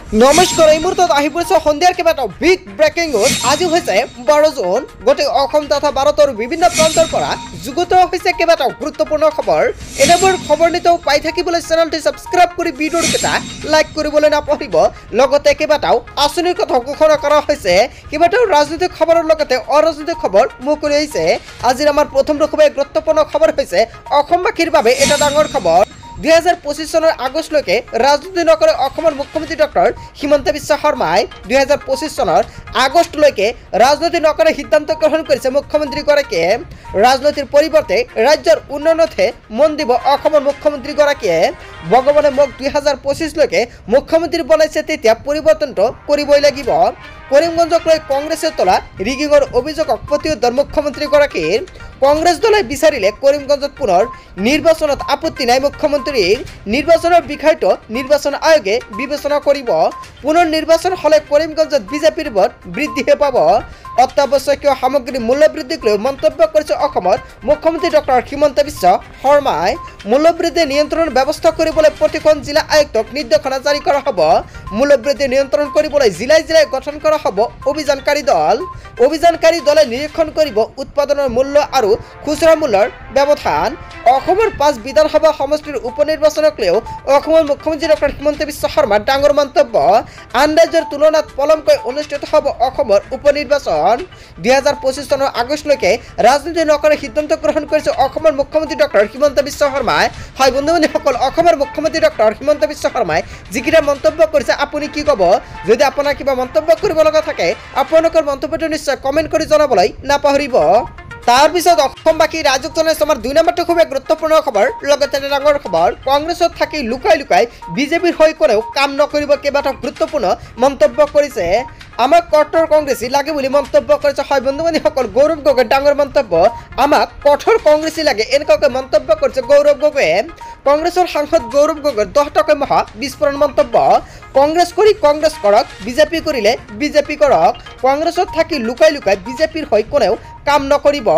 নমস্কাৰ এই মুহূৰ্তত আহি পৰিছে সন্ধিয়াৰ কেইবাটাও বিগ ব্ৰেকিং নিউজ। আজি হৈছে 12 জুন। গোটেই অসম তথা ভাৰতৰ বিভিন্ন প্ৰান্তৰ পৰা যুগুত হৈছে কেইবাটাও গুৰুত্বপূৰ্ণ খবৰ। এনেবোৰ খবৰ নিতেও পাই থাকিবলৈ চেনেলটি ছাবস্ক্ৰাইব কৰি ভিডিঅ'ৰ কেইটা লাইক কৰিবলৈ নাপাহৰিব। লগতে কেইবাটাও আঁচনিৰ কথা ঘোষণা কৰা হৈছে। কেইবাটাও ৰাজনৈতিক খবৰৰ লগতে অৰাজনৈতিক খবৰ মুকলি হৈছে। আজিৰ আমাৰ প্ৰথমটো খুবেই গুৰুত্বপূৰ্ণ খবৰ হৈছে অসমবাসীৰ বাবে এটা ডাঙৰ খবৰ। 2025 চনৰ আগষ্টলৈকে ৰাজনীতি নকৰে অসমৰ মুখ্যমন্ত্ৰী ডক্টৰ হিমন্ত বিশ্ব শৰ্মাই 2025 চনৰ আগষ্টলৈকে ৰাজনীতি নকৰে সিদ্ধান্ত গ্ৰহণ কৰিছে মুখ্যমন্ত্ৰীগৰাকীয়ে। ৰাজনীতিৰ পৰিৱৰ্তে ৰাজ্যৰ উন্নয়নতহে মন দিব অসমৰ মুখ্যমন্ত্ৰীগৰাকীয়ে। ভগৱানে মোক 2025 লৈকে মুখ্যমন্ত্ৰী বনাইছে, তেতিয়া পৰিৱৰ্তনটো কৰিবই লাগিব। কৰিমগঞ্জক লৈ কংগ্ৰেছে তোলা ৰিগিঙৰ অভিযোগক প্ৰতিউত্তৰ মুখ্যমন্ত্ৰীগৰাকীৰ। কংগ্ৰেছ দলে বিচাৰিলে কৰিমগঞ্জত পুনৰ নিৰ্বাচনত আপত্তি নাই মুখ্যমন্ত্ৰীৰ। নিৰ্বাচনৰ বিষয়টো নিৰ্বাচন আয়োগে বিবেচনা কৰিব। পুনৰ নিৰ্বাচন হ'লে কৰিমগঞ্জত বিজেপিৰ ভোট বৃদ্ধিহে পাব। অত্যাৱশ্যকীয় সামগ্ৰীৰ মূল্য বৃদ্ধিক লৈ মন্তব্য কৰিছে অসমৰ মুখ্যমন্ত্ৰী ডক্টৰ হিমন্ত বিশ্ব শৰ্মাই। মূল্যবৃদ্ধি নিয়ন্ত্ৰণ ব্যৱস্থা কৰিবলৈ প্ৰতিখন জিলা আয়ুক্তক নিৰ্দেশনা জাৰি কৰা হ'ব। মূল্যবৃদ্ধি নিয়ন্ত্ৰণ কৰিবলৈ জিলাই জিলাই গঠন কৰা হ'ব অভিযানকাৰী দল। অভিযানকাৰী দলে নিৰীক্ষণ কৰিব উৎপাদনৰ মূল্য আৰু খুচুৰা মূল্যৰ ব্যৱধান। অসমৰ 5 বিধানসভা সমষ্টিৰ উপ নিৰ্বাচনক লৈও অসমৰ মুখ্যমন্ত্ৰী ডক্টৰ হিমন্ত বিশ্ব শৰ্মাৰ ডাঙৰ মন্তব্য। আন ৰাজ্যৰ তুলনাত পলমকৈ অনুষ্ঠিত হ'ব অসমৰ উপ নিৰ্বাচন। 2025 চনৰ আগষ্টলৈকে ৰাজনীতি নকৰে সিদ্ধান্ত গ্ৰহণ কৰিছে অসমৰ মুখ্যমন্ত্ৰী ডক্টৰ হিমন্ত বিশ্ব শৰ্মাই। হয় বন্ধু বান্ধৱীসকল, অসমৰ মুখ্যমন্ত্ৰী ডক্টৰ হিমন্ত বিশ্ব শৰ্মাই যিকেইটা মন্তব্য কৰিছে আপুনি কি ক'ব? যদি আপোনাৰ কিবা মন্তব্য কৰিব লগা থাকে আপোনালোকৰ মন্তব্যটো নিশ্চয় কমেণ্ট কৰি জনাবলৈ নাপাহৰিব। তাৰপিছত অসমবাসী ৰাইজক জনাইছো আমাৰ 2 নম্বৰটো খুবেই গুৰুত্বপূৰ্ণ খবৰ। লগতে এটা ডাঙৰ খবৰ, কংগ্ৰেছত থাকি লুকাই লুকাই বিজেপিৰ হৈ কোনেও কাম নকৰিব কেইবাটাও গুৰুত্বপূৰ্ণ মন্তব্য কৰিছে। আমাক কঠোৰ কংগ্ৰেছী লাগে বুলি মন্তব্য কৰিছে হয় বন্ধু বান্ধৱীসকল গৌৰৱ গগৈৰ ডাঙৰ মন্তব্য। আমাক কঠোৰ কংগ্ৰেছী লাগে এনেকুৱাকৈ মন্তব্য কৰিছে গৌৰৱ গগৈয়ে। কংগ্ৰেছৰ সাংসদ গৌৰৱ গগৈৰ 10 টকা মহা বিস্ফোৰণ মন্তব্য। কংগ্ৰেছ কৰি কংগ্ৰেছ কৰক, বিজেপি কৰিলে বিজেপি কৰক। কংগ্ৰেছত থাকি লুকাই লুকাই বিজেপিৰ হৈ কোনেও কাম নকৰিব।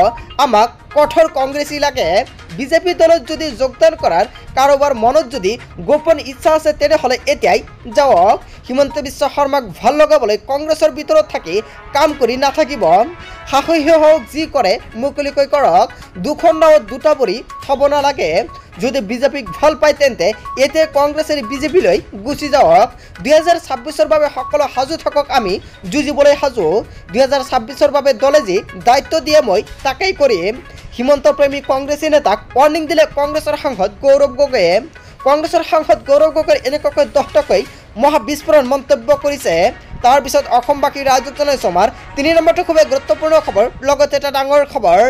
আমাক কঠোৰ কংগ্ৰেছী লাগে। বিজেপি দলত যদি যোগদান কৰাৰ কাৰোবাৰ মনত যদি গোপন ইচ্ছা আছে তেনেহ'লে এতিয়াই যাওক। হিমন্ত বিশ্ব শৰ্মাক ভাল লগাবলৈ কংগ্ৰেছৰ ভিতৰত থাকি কাম কৰি নাথাকিব। সাহসী হওক, যি কৰে মুকলিকৈ কৰক। দুখন নাৱত দুটা পৰি থ'ব নালাগে। যদি বিজেপিক ভাল পায় তেন্তে এতিয়া কংগ্ৰেছৰ বিজেপিলৈ গুচি যাওক। 2026ৰ বাবে সকলো সাজু থাকক, আমি যুঁজিবলৈ সাজু। 2026ৰ বাবে দলে যি দায়িত্ব দিয়ে মই তাকেই কৰিম। হিমন্ত প্ৰেমী কংগ্ৰেছী নেতাক ৱাৰ্ণিং দিলে কংগ্ৰেছৰ সাংসদ গৌৰৱ গগৈয়ে। কংগ্ৰেছৰ সাংসদ গৌৰৱ গগৈৰ এনেকুৱাকৈ 10 টকাকৈ মহা বিস্ফোৰণ মন্তব্য কৰিছে। তাৰপিছত অসমবাসী ৰাইজক জনাইছো আমাৰ 3 নম্বৰটো খুবেই গুৰুত্বপূৰ্ণ খবৰ। লগতে এটা ডাঙৰ খবৰ,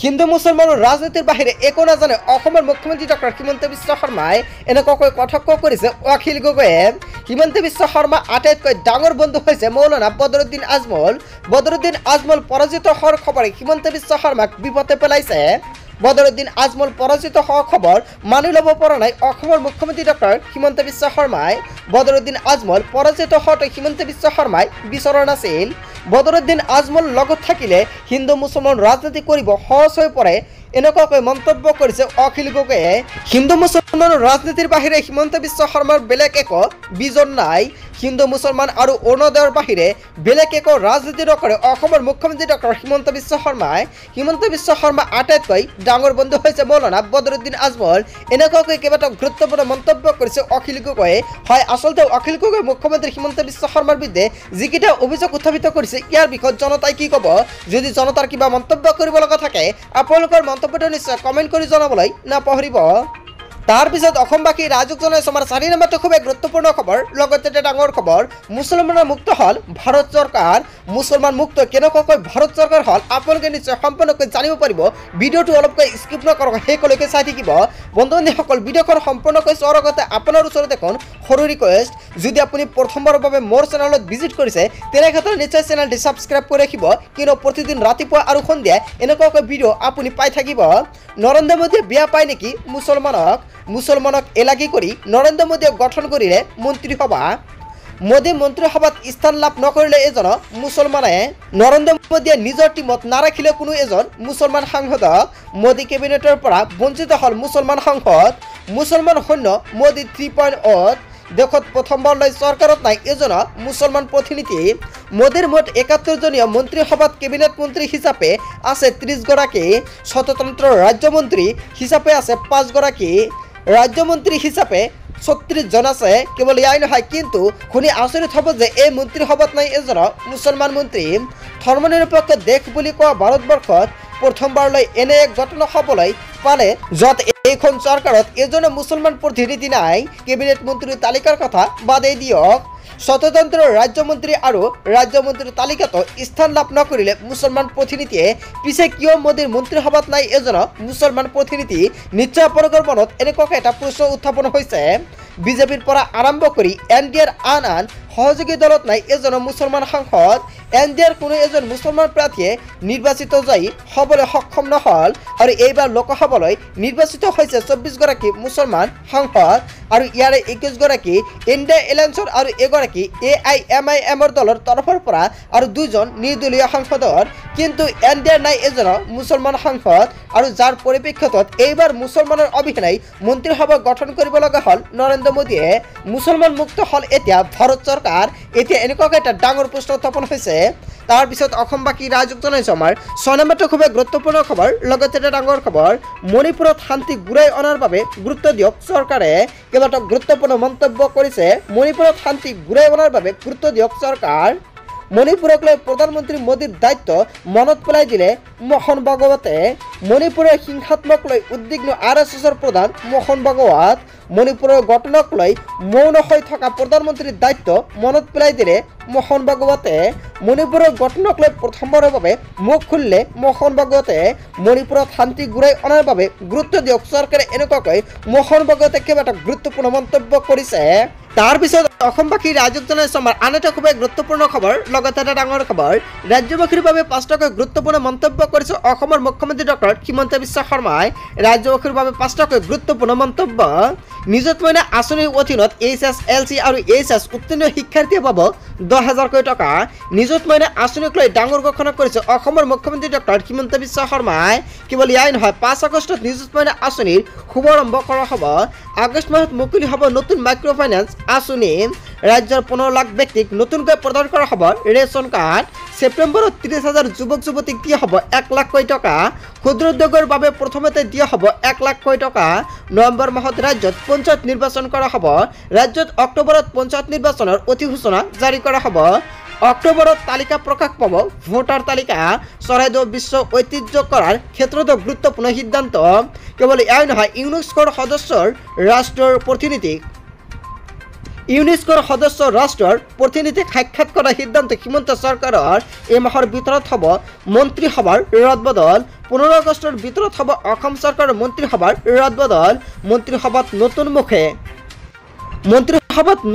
হিন্দু মুছলমানৰ ৰাজনীতিৰ বাহিৰে একো নাজানে অসমৰ মুখ্যমন্ত্ৰী ডক্টৰ হিমন্ত বিশ্ব শৰ্মাই এনেকুৱাকৈ কটাক্ষ কৰিছে অখিল গগৈয়ে। হিমন্ত বিশ্ব শৰ্মা আটাইতকৈ ডাঙৰ বন্ধু হৈছে মৌলানা বদৰুদ্দিন আজমল। বদৰুদ্দিন আজমল পৰাজিত হোৱাৰ খবৰে হিমন্ত বিশ্ব শৰ্মাক বিপদে পেলাইছে। বদৰুদ্দিন আজমল পৰাজিত হোৱা খবৰ মানি ল'ব পৰা নাই অসমৰ মুখ্যমন্ত্ৰী ডক্টৰ হিমন্ত বিশ্ব শৰ্মাই। বদৰুদ্দিন আজমল পৰাজিত হোৱাটো হিমন্ত বিশ্ব শৰ্মাই বিচৰা নাছিল। বদৰুদ্দিন আজমল লগত থাকিলে হিন্দু মুছলমান ৰাজনীতি কৰিব সহজ হৈ পৰে এনেকুৱাকৈ মন্তব্য কৰিছে অখিল গগৈয়ে। হিন্দু মুছলমানৰ ৰাজনীতিৰ বাহিৰে হিমন্ত বিশ্ব শৰ্মাৰ বেলেগ একো বিজন নাই। হিন্দু মুছলমান আৰু অৰুণোদয়ৰ বাহিৰে বেলেগ একো ৰাজনীতি নকৰে অসমৰ মুখ্যমন্ত্ৰী ডক্টৰ হিমন্ত বিশ্ব শৰ্মাই। হিমন্ত বিশ্ব শৰ্মা আটাইতকৈ ডাঙৰ বন্ধু হৈছে মৌলানা বদৰুদ্দিন আজমল। এনেকুৱাকৈ কেইবাটাও গুৰুত্বপূৰ্ণ মন্তব্য কৰিছে অখিল গগৈয়ে। হয় আচলতে অখিল গগৈ মুখ্যমন্ত্ৰী হিমন্ত বিশ্ব শৰ্মাৰ বিৰুদ্ধে যিকেইটা অভিযোগ উত্থাপিত কৰিছে ইয়াৰ বিষয়ত জনতাই কি ক'ব? যদি জনতাৰ কিবা মন্তব্য কৰিব লগা থাকে আপোনালোকৰ মন্তব্যটো নিশ্চয় কমেণ্ট কৰি জনাবলৈ নাপাহৰিব। তাৰপিছত অসমবাসী ৰাইজক জনাইছো আমাৰ 4 নম্বৰটো খুবেই গুৰুত্বপূৰ্ণ খবৰ। লগতে এটা ডাঙৰ খবৰ, মুছলমানৰ মুক্ত হ'ল ভাৰত চৰকাৰ। মুছলমান মুক্ত কেনেকুৱাকৈ ভাৰত চৰকাৰ হ'ল আপোনালোকে নিশ্চয় সম্পূৰ্ণকৈ জানিব পাৰিব। ভিডিঅ'টো অলপকৈ স্কিপ নকৰক, শেষলৈকে চাই থাকিব। বন্ধু বান্ধৱীসকল ভিডিঅ'খন সম্পূৰ্ণকৈ চোৱাৰ আগতে আপোনাৰ ওচৰত এখন সৰু ৰিকুৱেষ্ট, যদি আপুনি প্ৰথমবাৰৰ বাবে মোৰ চেনেলত ভিজিট কৰিছে তেনেক্ষেত্ৰত নিশ্চয় চেনেলটি ছাবস্ক্ৰাইব কৰি ৰাখিব, কিয়নো প্ৰতিদিন ৰাতিপুৱা আৰু সন্ধিয়া এনেকুৱাকৈ ভিডিঅ' আপুনি পাই থাকিব। নৰেন্দ্ৰ মোদীয়ে বেয়া পায় নেকি মুছলমানক এলাগী কৰি নৰেন্দ্ৰ মোদীয়ে গঠন কৰিলে মন্ত্ৰীসভা। মোদী মন্ত্ৰীসভাত স্থান লাভ নকৰিলে এজন মুছলমানে। নৰেন্দ্ৰ মোদীয়ে নিজৰ টিমত নাৰাখিলে কোনো এজন মুছলমান সাংসদক। মোদী কেবিনেটৰ পৰা বঞ্চিত হ'ল মুছলমান সাংসদ। মুছলমান সৈন্য মোদী 3.0 দেশত প্ৰথমবাৰলৈ চৰকাৰত নাই এজন মুছলমান প্ৰতিনিধি মোদীৰ মুঠ ৭১ জনীয়া মন্ত্ৰীসভাত কেবিনেট মন্ত্ৰী হিচাপে আছে ৩০ গৰাকী স্বতন্ত্ৰ ৰাজ্যমন্ত্ৰী হিচাপে আছে ৫ গৰাকী ৰাজ্যমন্ত্ৰী হিচাপে ৩৬ জন আছে কেৱল ইয়াই নহয় কিন্তু শুনি আচৰিত হ'ব যে এই মন্ত্ৰীসভাত নাই এজন মুছলমান মন্ত্ৰী ধৰ্মনিৰপেক্ষ দেশ বুলি কোৱা ভাৰতবৰ্ষত প্ৰথমবাৰলৈ এনে এক ঘটনা হ'বলৈ পালে য'ত এইখন চৰকাৰত এজন মুছলমান প্ৰতিনিধি নাই কেবিনেট মন্ত্ৰীৰ তালিকাৰ কথা বাদেই দিয়ক স্বতন্ত্ৰ ৰাজ্যমন্ত্ৰী আৰু ৰাজ্যমন্ত্ৰীৰ তালিকাতো স্থান লাভ নকৰিলে মুছলমান প্ৰতিনিধিয়ে পিছে কিয় মোদীৰ মন্ত্ৰীসভাত নাই এজন মুছলমান প্ৰতিনিধি নিশ্চয় আপোনালোকৰ মনত এনেকুৱা এটা প্ৰশ্ন উত্থাপন হৈছে বিজেপিৰ পৰা আৰম্ভ কৰি এনডিএৰ আন আন সহযোগী দলত নাই এজন মুছলমান সাংসদ এনডিএৰ কোনো এজন মুছলমান প্ৰাৰ্থীয়ে নিৰ্বাচিত জয়ী হ'বলৈ সক্ষম নহ'ল আৰু এইবাৰ লোকসভালৈ নিৰ্বাচিত হৈছে ২৪ গৰাকী মুছলমান সাংসদ আৰু ইয়াৰে ২১ গৰাকী ইণ্ডিয়া এলায়েন্সৰ আৰু এগৰাকী AIMIMৰ দলৰ তৰফৰ পৰা আৰু ২জন নিৰ্দলীয় সাংসদৰ কিন্তু এনডিএৰ নাই এজন মুছলমান সাংসদ আৰু যাৰ পৰিপ্ৰেক্ষিতত এইবাৰ মুছলমানৰ অবিহনে মন্ত্ৰীসভা গঠন কৰিব লগা হ'ল নৰেন্দ্ৰ মোদীয়ে মুছলমান মুক্ত হ'ল এতিয়া ভাৰত চৰকাৰ এতিয়া এনেকুৱা এটা ডাঙৰ প্ৰশ্ন উত্থাপন হৈছে তাৰ পিছত অসমবাসী ৰাজযুক্ত জনাইছো আমাৰ ৬ নম্বৰটো খুবেই গুৰুত্বপূৰ্ণ খবৰ লগতে এটা ডাঙৰ খবৰ মণিপুৰত শান্তি ঘূৰাই অনাৰ বাবে গুৰুত্ব দিয়ক চৰকাৰে কেইবাটাও গুৰুত্বপূৰ্ণ মন্তব্য কৰিছে মণিপুৰত শান্তি ঘূৰাই অনাৰ বাবে গুৰুত্ব দিয়ক চৰকাৰ মণিপুৰক লৈ প্ৰধানমন্ত্ৰী মোদীৰ দায়িত্ব মনত পেলাই দিলে মোহন ভাগৱতে মণিপুৰৰ হিংসাত্মক লৈ উদ্বিগ্ন RSSৰ প্ৰধান মোহন ভাগৱত মণিপুৰৰ ঘটনাক লৈ মৌন হৈ থকা প্ৰধানমন্ত্ৰীৰ দায়িত্ব মনত পেলাই দিলে মোহন ভাগৱতে মণিপুৰৰ ঘটনাক লৈ প্ৰথমবাৰৰ বাবে মুখ খুলিলে মোহন ভাগৱতে মণিপুৰত শান্তি ঘূৰাই অনাৰ বাবে গুৰুত্ব দিয়ক চৰকাৰে এনেকুৱাকৈ মোহন ভাগৱতে কেইবাটা গুৰুত্বপূৰ্ণ মন্তব্য কৰিছে তাৰ পিছত অসমবাসী ৰাজযুক্ত জনাইছো আমাৰ আন এটা খুবেই গুৰুত্বপূৰ্ণ খবৰ লগতে এটা ডাঙৰ খবৰ ৰাজ্যবাসীৰ বাবে ৫টাকৈ গুৰুত্বপূৰ্ণ মন্তব্য কৰিছে অসমৰ মুখ্যমন্ত্ৰী ডক্টৰ হিমন্ত বিশ্ব শৰ্মাই ৰাজ্যবাসীৰ বাবে ৫টাকৈ গুৰুত্বপূৰ্ণ মন্তব্য নিযুত মইনা আঁচনিৰ অধীনত HSLC আৰু HS উত্তীৰ্ণ শিক্ষাৰ্থীয়ে পাব ১০,০০০ টকা নিযুত মইনা আঁচনিক লৈ ডাঙৰ ঘোষণা কৰিছে অসমৰ মুখ্যমন্ত্ৰী ডক্টৰ হিমন্ত বিশ্ব শৰ্মাই কেৱল ইয়াই নহয় ৫ আগষ্টত নিযুত মইনা আঁচনিৰ শুভাৰম্ভ কৰা হ'ব আগষ্ট মাহত মুকলি হ'ব নতুন মাইক্ৰ' ফাইনেন্স আঁচনি ৰাজ্যৰ ১৫ লাখ ব্যক্তিক নতুনকৈ প্ৰদান কৰা হ'ব ৰেচন কাৰ্ড ছেপ্টেম্বৰত ৩০,০০০ যুৱক যুৱতীক দিয়া হ'ব ১ লাখকৈ টকা ক্ষুদ্ৰ উদ্যোগৰ বাবে প্ৰথমতে দিয়া হ'ব ১ লাখকৈ টকা নৱেম্বৰ মাহত ৰাজ্যত পঞ্চায়ত নিৰ্বাচন কৰা হ'ব ৰাজ্যত অক্টোবৰত পঞ্চায়ত নিৰ্বাচনৰ অধিসূচনা জাৰি কৰা হ'ব অক্টোবৰত তালিকা প্ৰকাশ পাব ভোটাৰ তালিকা চৰাইদেউ বিশ্ব ঐতিহ্য কৰাৰ ক্ষেত্ৰতো গুৰুত্বপূৰ্ণ সিদ্ধান্ত কেৱল এয়াই নহয় ইউনেস্কোৰ সদস্য ৰাষ্ট্ৰৰ প্ৰতিনিধিক সাক্ষাৎ কৰাৰ সিদ্ধান্ত হিমন্ত চৰকাৰৰ এই মাহৰ ভিতৰত হ'ব মন্ত্ৰীসভাৰ ৰদবদল ১৫ আগষ্টৰ ভিতৰত হ'ব অসম চৰকাৰৰ মন্ত্ৰীসভাৰ ৰদবদল মন্ত্ৰীসভাত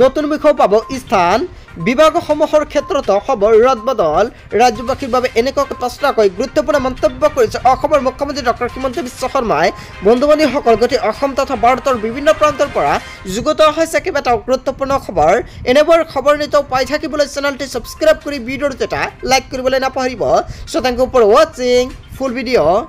নতুন মুখেও পাব স্থান বিভাগসমূহৰ ক্ষেত্ৰতো হ'ব ৰদবদল ৰাজ্যবাসীৰ বাবে এনেকুৱা ৫টাকৈ গুৰুত্বপূৰ্ণ মন্তব্য কৰিছে অসমৰ মুখ্যমন্ত্ৰী ডক্টৰ হিমন্ত বিশ্ব শৰ্মাই বন্ধু-বান্ধৱীসকল গতি অসম তথা ভাৰতৰ বিভিন্ন প্ৰান্তৰ পৰা যুগুত হৈছে কেইবাটাও গুৰুত্বপূৰ্ণ খবৰ এনেবোৰ খবৰ নিতৌ পাই থাকিবলৈ চেনেলটি ছাবস্ক্ৰাইব কৰি ভিডিঅ'টো এটা লাইক কৰিবলৈ নাপাহৰিব চ' থেংক ইউ ফৰ ৱাচিং ফুল ভিডিঅ'